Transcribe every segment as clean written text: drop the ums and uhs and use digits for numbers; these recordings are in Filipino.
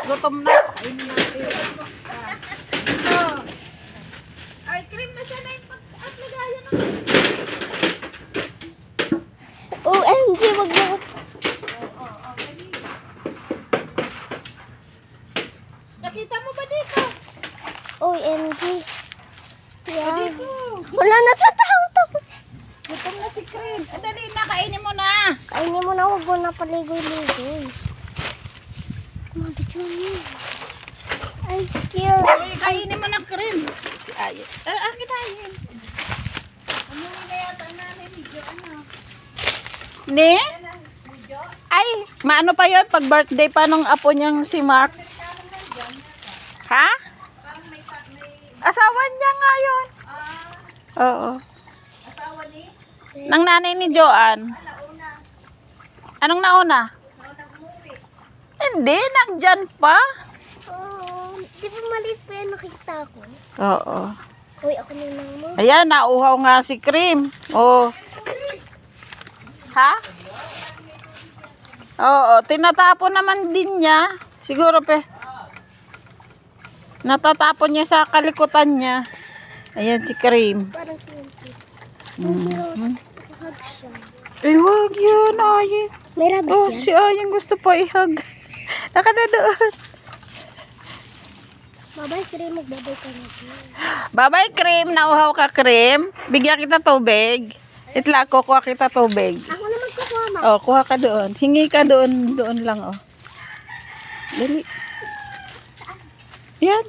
Gutom na. Kainin natin. Ay, cream na siya na yung pag-atlagayan ng OMG, wag mo. Nakita mo ba dito? OMG. Yeah. Dito. Wala na sa tao to. Gutom na si cream. Dali na, kainin mo na. Kainin mo na, wag mo na paligoy-ligoy. Mabidyo niyo. I'm scared. Uy, kainin mo ng cream. Ayun. Kinain. Umuwi na yata ang nanay video. Ano? Ne? Ay, maano pa yun? Pag birthday pa nung apo niyang si Mark. Ha? Asawa niya nga yun. Oo. Asawa ni? Nang nanay ni Joanne. Anong nauna? Hindi, nandyan pa. Di ba maliit pa yan nakita ko? Oo. Uy, ako na lang mo. Ayan, nauhaw nga si Cream. Oh. Ha? Oo, tinatapon naman din niya. Siguro pe. Natatapon niya sa kalikutan niya. Ayan si Cream. Parang silensi. Mm. Hug siya. Eh, wag yun, ay. May rabies Oh, yan? si Ayeng gusto pa ihag. Nakadadoon. Babay, Kiri, magbabay ka na. Bye-bye, Cream. Nauhaw ka, Cream. Bigyan kita tubig. Itla ko, kuha kita tubig. Ako na magkukuha, ma. Oh, kuha ka doon. Hingi ka doon. Doon lang, oh. Dali. Yan.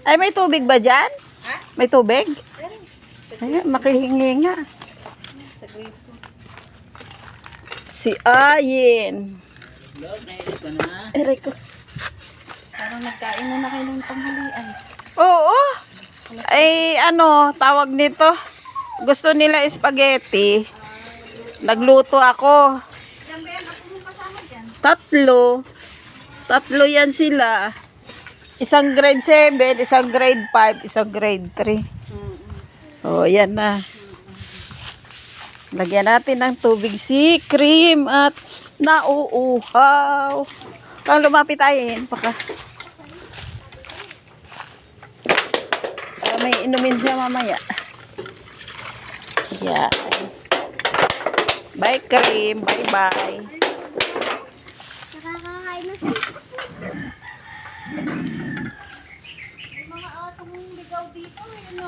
Ay, may tubig ba dyan? May tubig? Ayan, makihingi nga. Si Ayin. Aray ko. Parang nagkain na kayo ng tanghalian. Oo. Ay, ano, tawag nito. Gusto nila spaghetti. Nagluto ako. Yan ba yan? Ako mo kasama dyan. Tatlo yan sila. Isang grade 7, isang grade 5, isang grade 3. Oh, yan na. Lagyan natin ng tubig si Cream at nauuhaw. Kung lumapit tayo, baka. Para may inumin siya mamaya. Yan. Bye, Cream. Bye-bye. Nakakakain na siya. May mga asong ligaw dito. Ano?